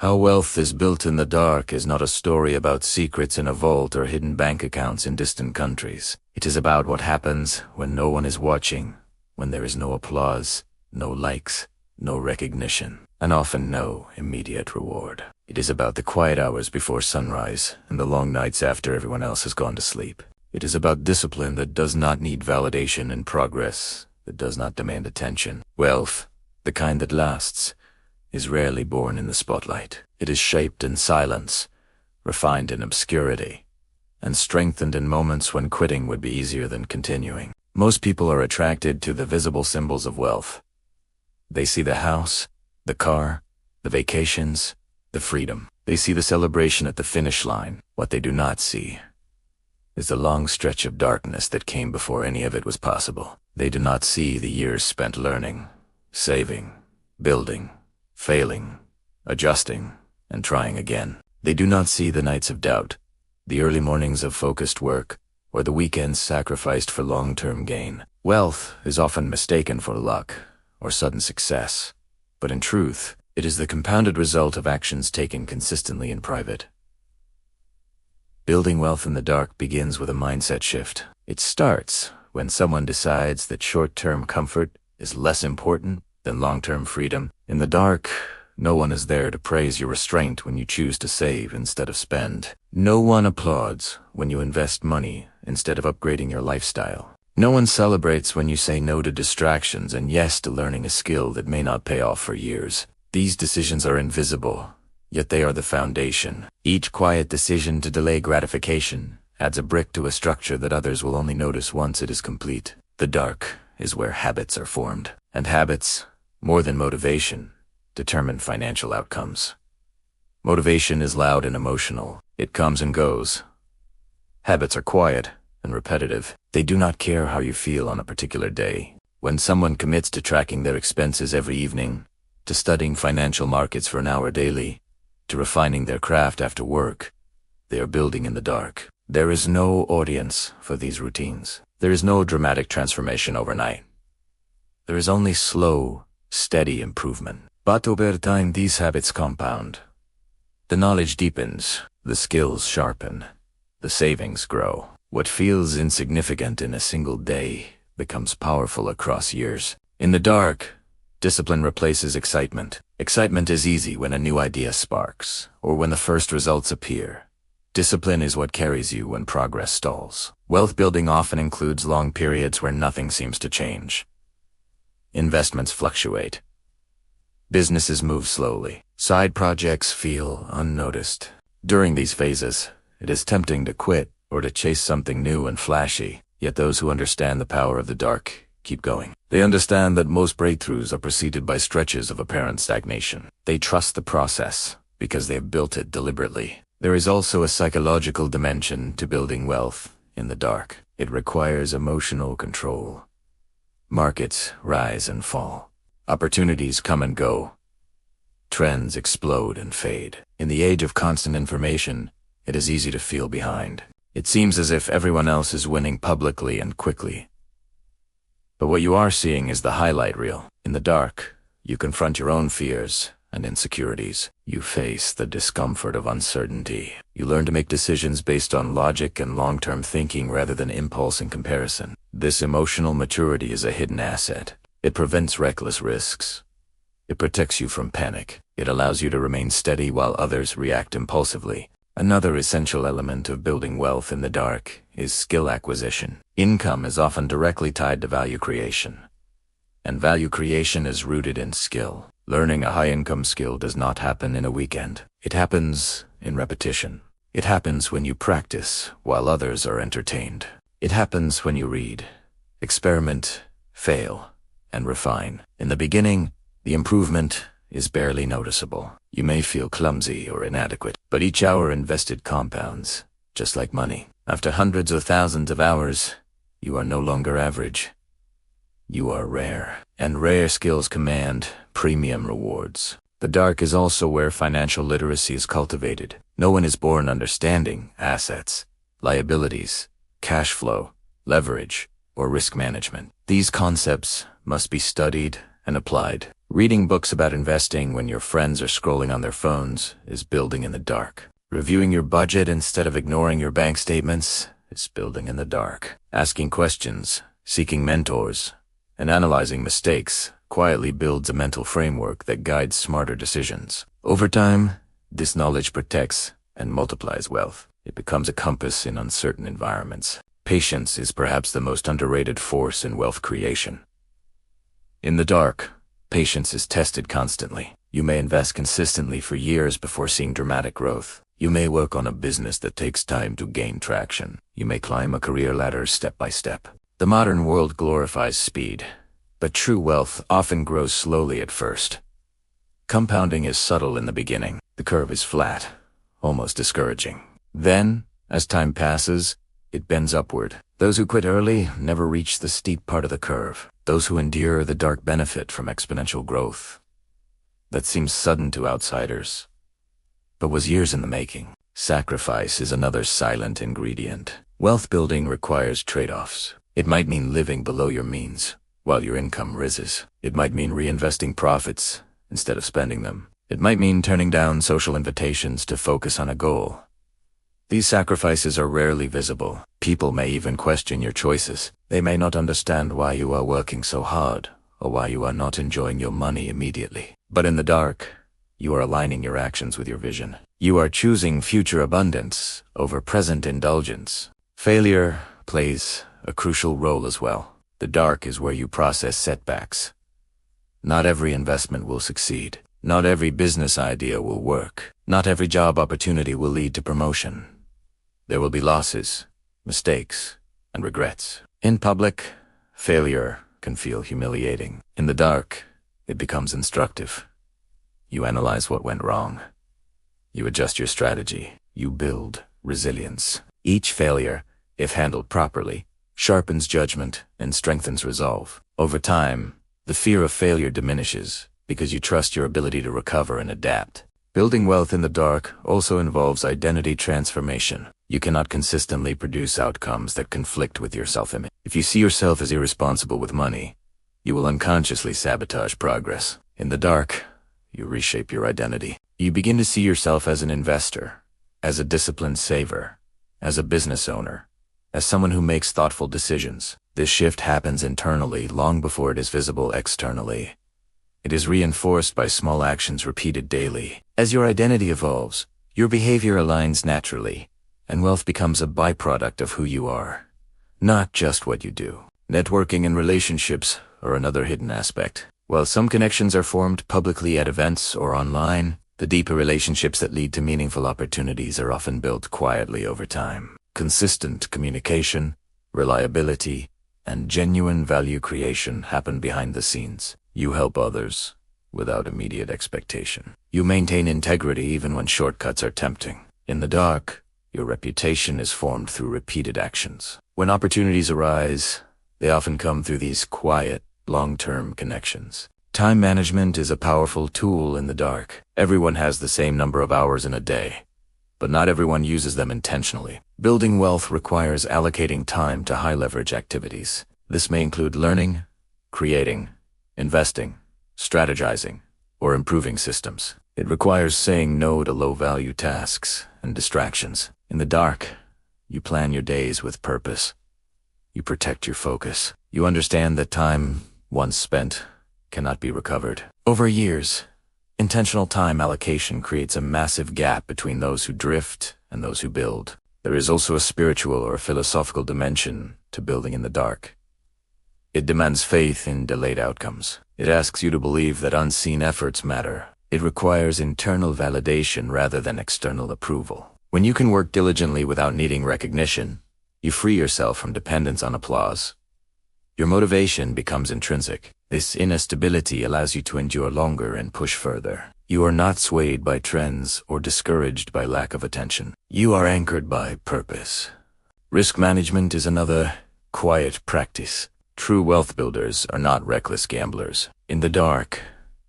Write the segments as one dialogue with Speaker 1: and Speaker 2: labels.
Speaker 1: How wealth is built in the dark is not a story about secrets in a vault or hidden bank accounts in distant countries. It is about what happens when no one is watching, when there is no applause, no likes, no recognition, and often no immediate reward. It is about the quiet hours before sunrise and the long nights after everyone else has gone to sleep. It is about discipline that does not need validation and progress that does not demand attention. Wealth, the kind that lasts, is rarely born in the spotlight. It is shaped in silence, refined in obscurity, and strengthened in moments when quitting would be easier than continuing. Most people are attracted to the visible symbols of wealth. They see the house, the car, the vacations, the freedom. They see the celebration at the finish line. What they do not see is the long stretch of darkness that came before any of it was possible. They do not see the years spent learning, saving, building, failing, adjusting, and trying again. They do not see the nights of doubt, the early mornings of focused work, or the weekends sacrificed for long-term gain. Wealth is often mistaken for luck or sudden success, but in truth, it is the compounded result of actions taken consistently in private. Building wealth in the dark begins with a mindset shift. It starts when someone decides that short-term comfort is less important than long-term freedom. In the dark, no one is there to praise your restraint when you choose to save instead of spend. No one applauds when you invest money instead of upgrading your lifestyle. No one celebrates when you say no to distractions and yes to learning a skill that may not pay off for years. These decisions are invisible, yet they are the foundation. Each quiet decision to delay gratification adds a brick to a structure that others will only notice once it is complete. The dark is where habits are formed, and habits, more than motivation, determine financial outcomes. Motivation is loud and emotional. It comes and goes. Habits are quiet and repetitive. They do not care how you feel on a particular day. When someone commits to tracking their expenses every evening, to studying financial markets for an hour daily, to refining their craft after work, they are building in the dark. There is no audience for these routines. There is no dramatic transformation overnight. There is only slow, steady improvement. But over time, these habits compound. The knowledge deepens, the skills sharpen, the savings grow. What feels insignificant in a single day becomes powerful across years. In the dark, discipline replaces excitement. Excitement is easy when a new idea sparks, or when the first results appear. Discipline is what carries you when progress stalls. Wealth building often includes long periods where nothing seems to change. Investments fluctuate. Businesses move slowly. Side projects feel unnoticed. During these phases, it is tempting to quit or to chase something new and flashy, yet those who understand the power of the dark keep going. They understand that most breakthroughs are preceded by stretches of apparent stagnation. They trust the process because they have built it deliberately. There is also a psychological dimension to building wealth in the dark. It requires emotional control. Markets rise and fall. Opportunities come and go. Trends explode and fade. In the age of constant information, it is easy to feel behind. It seems as if everyone else is winning publicly and quickly. But what you are seeing is the highlight reel. In the dark, you confront your own fears and insecurities. You face the discomfort of uncertainty. You learn to make decisions based on logic and long-term thinking rather than impulse and comparison. This emotional maturity is a hidden asset. It prevents reckless risks. It protects you from panic. It allows you to remain steady while others react impulsively. Another essential element of building wealth in the dark is skill acquisition. Income is often directly tied to value creation, and value creation is rooted in skill. Learning a high-income skill does not happen in a weekend. It happens in repetition. It happens when you practice while others are entertained. It happens when you read, experiment, fail, and refine. In the beginning, the improvement is barely noticeable. You may feel clumsy or inadequate, but each hour invested compounds, just like money. After hundreds or thousands of hours, you are no longer average. You are rare, and rare skills command premium rewards. The dark is also where financial literacy is cultivated. No one is born understanding assets, liabilities, cash flow, leverage, or risk management. These concepts must be studied and applied Reading books about investing when your friends are scrolling on their phones is building in the dark. Reviewing your budget instead of ignoring your bank statements is building in the dark. Asking questions, seeking mentors, and analyzing mistakes quietly builds a mental framework that guides smarter decisions. Over time, this knowledge protects and multiplies wealth. It becomes a compass in uncertain environments. Patience is perhaps the most underrated force in wealth creation. In the dark, patience is tested constantly. You may invest consistently for years before seeing dramatic growth. You may work on a business that takes time to gain traction. You may climb a career ladder step by step. The modern world glorifies speed, but true wealth often grows slowly at first. Compounding is subtle in the beginning. The curve is flat, almost discouraging. Then, as time passes, it bends upward. Those who quit early never reach the steep part of the curve. Those who endure the dark benefit from exponential growth that seems sudden to outsiders, but was years in the making. Sacrifice is another silent ingredient. Wealth building requires trade-offs. It might mean living below your means while your income rises. It might mean reinvesting profits instead of spending them. It might mean turning down social invitations to focus on a goal. These sacrifices are rarely visible. People may even question your choices. They may not understand why you are working so hard or why you are not enjoying your money immediately. But in the dark, you are aligning your actions with your vision. You are choosing future abundance over present indulgence. Failure plays a crucial role as well. The dark is where you process setbacks. Not every investment will succeed. Not every business idea will work. Not every job opportunity will lead to promotion. There will be losses, mistakes, and regrets. In public, failure can feel humiliating. In the dark, it becomes instructive. You analyze what went wrong. You adjust your strategy. You build resilience. Each failure, if handled properly, sharpens judgment and strengthens resolve. Over time, the fear of failure diminishes because you trust your ability to recover and adapt. Building wealth in the dark also involves identity transformation. You cannot consistently produce outcomes that conflict with your self-image. If you see yourself as irresponsible with money, you will unconsciously sabotage progress. In the dark, you reshape your identity. You begin to see yourself as an investor, as a disciplined saver, as a business owner, as someone who makes thoughtful decisions. This shift happens internally long before it is visible externally. It is reinforced by small actions repeated daily. As your identity evolves, your behavior aligns naturally, and wealth becomes a byproduct of who you are, not just what you do. Networking and relationships are another hidden aspect. While some connections are formed publicly at events or online, the deeper relationships that lead to meaningful opportunities are often built quietly over time. Consistent communication, reliability, and genuine value creation happen behind the scenes. You help others without immediate expectation. You maintain integrity even when shortcuts are tempting. In the dark, your reputation is formed through repeated actions. When opportunities arise, they often come through these quiet, long-term connections. Time management is a powerful tool in the dark. Everyone has the same number of hours in a day, but not everyone uses them intentionally. Building wealth requires allocating time to high-leverage activities. This may include learning, creating, investing, strategizing, or improving systems. It requires saying no to low-value tasks and distractions. In the dark, you plan your days with purpose. You protect your focus. You understand that time, once spent, cannot be recovered. Over years, intentional time allocation creates a massive gap between those who drift and those who build. There is also a spiritual or philosophical dimension to building in the dark. It demands faith in delayed outcomes. It asks you to believe that unseen efforts matter. It requires internal validation rather than external approval. When you can work diligently without needing recognition, you free yourself from dependence on applause. Your motivation becomes intrinsic. This inner stability allows you to endure longer and push further. You are not swayed by trends or discouraged by lack of attention. You are anchored by purpose. Risk management is another quiet practice. True wealth builders are not reckless gamblers. In the dark,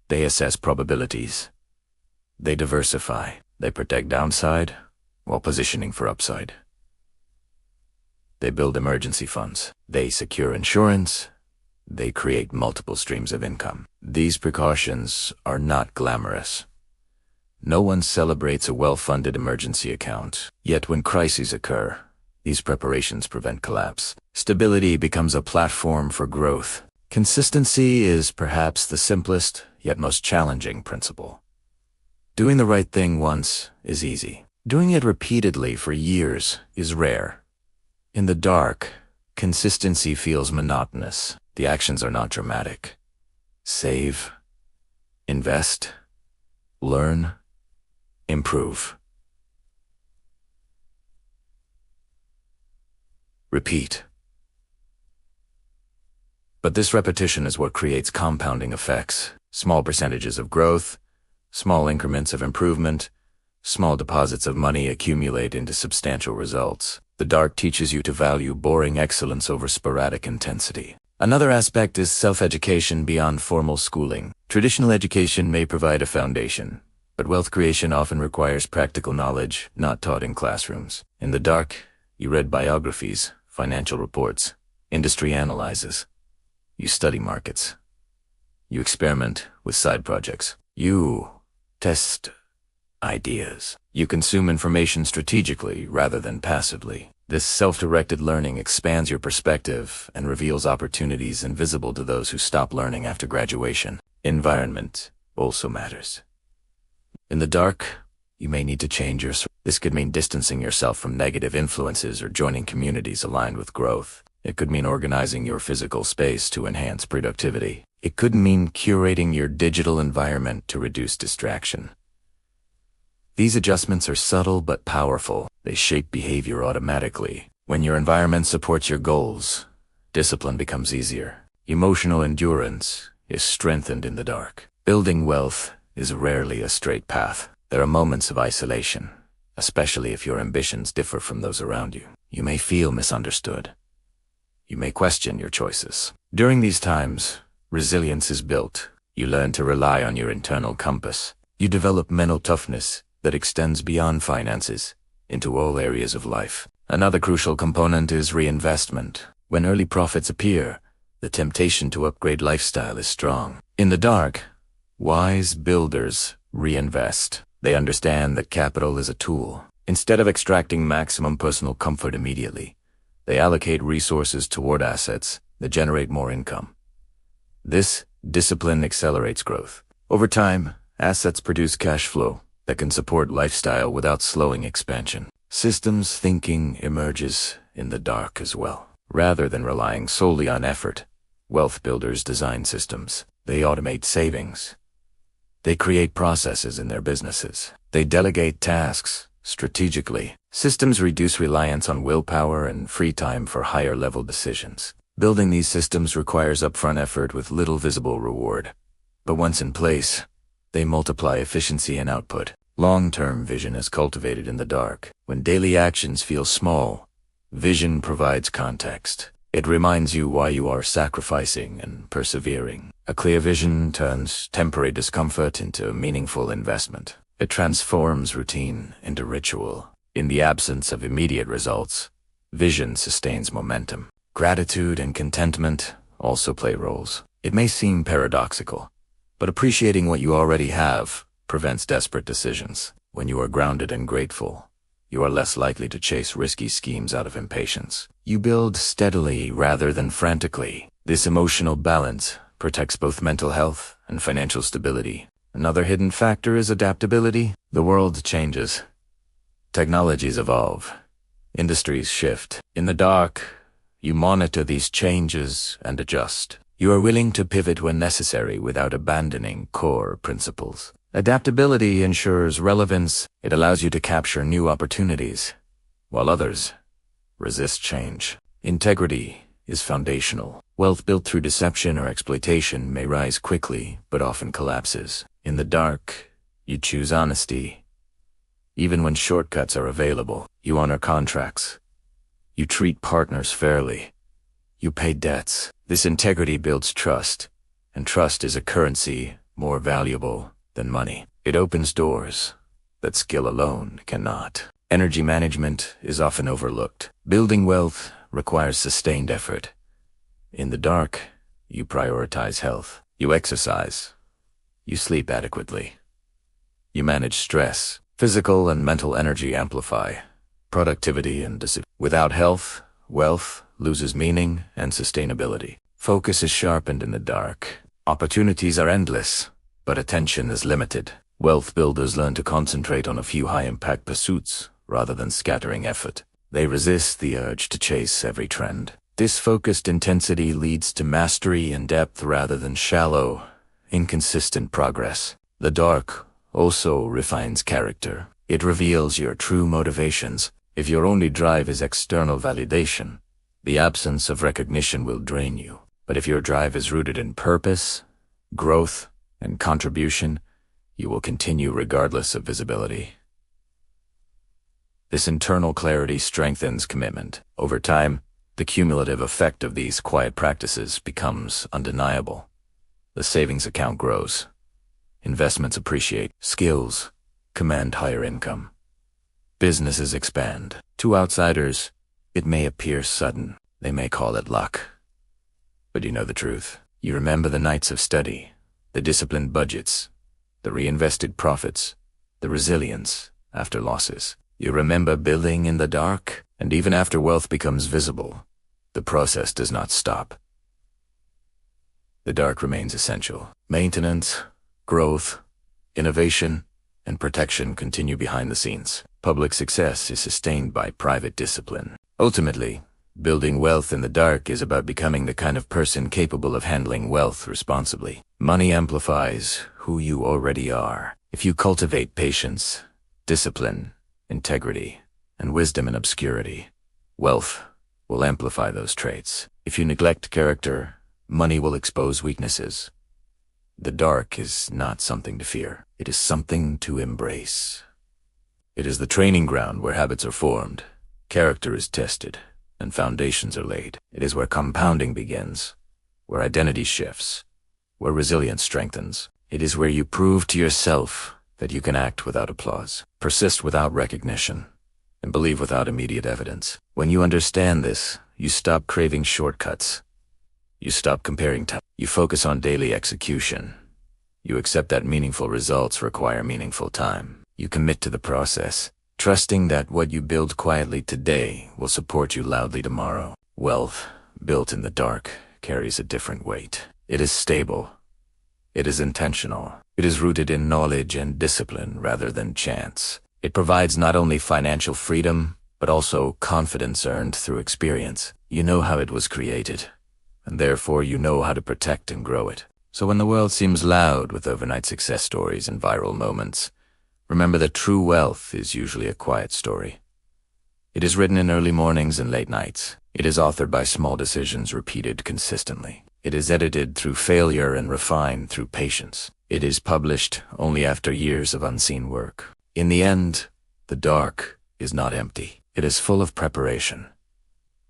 Speaker 1: they assess probabilities. They diversify. They protect downside while positioning for upside. They build emergency funds. They secure insurance they create multiple streams of income. These precautions are not glamorous. No one celebrates a well-funded emergency account. Yet when crises occur, these preparations prevent collapse. Stability becomes a platform for growth. Consistency is perhaps the simplest, yet most challenging principle. Doing the right thing once is easy. Doing it repeatedly for years is rare. In the dark, consistency feels monotonous. The actions are not dramatic. Save, invest, learn, improve. Repeat. But this repetition is what creates compounding effects. Small percentages of growth, small increments of improvement, small deposits of money accumulate into substantial results. The dark teaches you to value boring excellence over sporadic intensity. Another aspect is self-education beyond formal schooling. Traditional education may provide a foundation, but wealth creation often requires practical knowledge not taught in classrooms. In the dark, you read biographies, financial reports, industry analyses. You study markets. You experiment with side projects. You test ideas. You consume information strategically rather than passively. This self-directed learning expands your perspective and reveals opportunities invisible to those who stop learning after graduation. Environment also matters. In the dark, you may need to change your. This could mean distancing yourself from negative influences or joining communities aligned with growth. It could mean organizing your physical space to enhance productivity. It could mean curating your digital environment to reduce distraction. These adjustments are subtle but powerful. They shape behavior automatically. When your environment supports your goals, discipline becomes easier. Emotional endurance is strengthened in the dark. Building wealth is rarely a straight path. There are moments of isolation, especially if your ambitions differ from those around you. You may feel misunderstood. You may question your choices. During these times, resilience is built. You learn to rely on your internal compass. You develop mental toughness that extends beyond finances into all areas of life. Another crucial component is reinvestment. When early profits appear, the temptation to upgrade lifestyle is strong. In the dark, wise builders reinvest. They understand that capital is a tool. Instead of extracting maximum personal comfort immediately, they allocate resources toward assets that generate more income. This discipline accelerates growth. Over time, assets produce cash flow that can support lifestyle without slowing expansion. Systems thinking emerges in the dark as well. Rather than relying solely on effort, wealth builders design systems. They automate savings. They create processes in their businesses. They delegate tasks strategically. Systems reduce reliance on willpower and free time for higher-level decisions. Building these systems requires upfront effort with little visible reward. But once in place, they multiply efficiency and output. Long-term vision is cultivated in the dark. When daily actions feel small, vision provides context. It reminds you why you are sacrificing and persevering. A clear vision turns temporary discomfort into meaningful investment. It transforms routine into ritual. In the absence of immediate results, vision sustains momentum. Gratitude and contentment also play roles. It may seem paradoxical, but appreciating what you already have prevents desperate decisions. When you are grounded and grateful, you are less likely to chase risky schemes out of impatience. You build steadily rather than frantically. This emotional balance protects both mental health and financial stability. Another hidden factor is adaptability. The world changes. Technologies evolve. Industries shift. In the dark, you monitor these changes and adjust. You are willing to pivot when necessary without abandoning core principles. Adaptability ensures relevance. It allows you to capture new opportunities, while others resist change. Integrity is foundational. Wealth built through deception or exploitation may rise quickly, but often collapses. In the dark, you choose honesty. Even when shortcuts are available, you honor contracts. You treat partners fairly. You pay debts. This integrity builds trust, and trust is a currency more valuable than money. It opens doors that skill alone cannot. Energy management is often overlooked. Building wealth requires sustained effort. In the dark, You prioritize health. You exercise. You sleep adequately. You manage stress. Physical and mental energy amplify. Productivity and discipline. Without health, wealth loses meaning and sustainability. Focus is sharpened in the dark. Opportunities are endless, but attention is limited. Wealth builders learn to concentrate on a few high-impact pursuits rather than scattering effort. They resist the urge to chase every trend. This focused intensity leads to mastery and depth rather than shallow, inconsistent progress. The dark also refines character. It reveals your true motivations. If your only drive is external validation, the absence of recognition will drain you. But if your drive is rooted in purpose, growth, and contribution, you will continue regardless of visibility. This internal clarity strengthens commitment. Over time, the cumulative effect of these quiet practices becomes undeniable. The savings account grows. Investments appreciate. Skills command higher income. Businesses expand. To outsiders, it may appear sudden. They may call it luck. But you know the truth. You remember the nights of study, the disciplined budgets, the reinvested profits, the resilience after losses. You remember building in the dark, and even after wealth becomes visible, the process does not stop. The dark remains essential. Maintenance, growth, innovation, and protection continue behind the scenes. Public success is sustained by private discipline. Ultimately, building wealth in the dark is about becoming the kind of person capable of handling wealth responsibly. Money amplifies who you already are. If you cultivate patience, discipline, integrity, and wisdom in obscurity, wealth will amplify those traits. If you neglect character, money will expose weaknesses. The dark is not something to fear. It is something to embrace. It is the training ground where habits are formed, character is tested, and foundations are laid. It is where compounding begins, where identity shifts, where resilience strengthens. It is where you prove to yourself that you can act without applause, persist without recognition, and believe without immediate evidence. When you understand this, you stop craving shortcuts. You stop comparing time. You focus on daily execution. You accept that meaningful results require meaningful time. You commit to the process, trusting that what you build quietly today will support you loudly tomorrow. Wealth, built in the dark, carries a different weight. It is stable. It is intentional. It is rooted in knowledge and discipline rather than chance. It provides not only financial freedom, but also confidence earned through experience. You know how it was created, and therefore you know how to protect and grow it. So when the world seems loud with overnight success stories and viral moments, remember that true wealth is usually a quiet story. It is written in early mornings and late nights. It is authored by small decisions repeated consistently. It is edited through failure and refined through patience. It is published only after years of unseen work. In the end, the dark is not empty. It is full of preparation.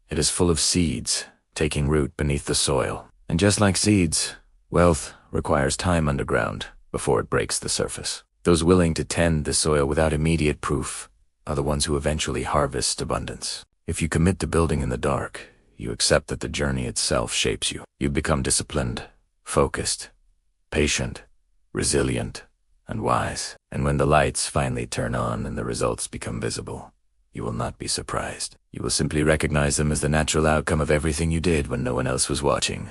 Speaker 1: It is full of seeds taking root beneath the soil. And just like seeds, wealth requires time underground before it breaks the surface. Those willing to tend the soil without immediate proof are the ones who eventually harvest abundance. If you commit to building in the dark, you accept that the journey itself shapes you. You become disciplined, focused, patient, resilient, and wise. And when the lights finally turn on and the results become visible, you will not be surprised. You will simply recognize them as the natural outcome of everything you did when no one else was watching.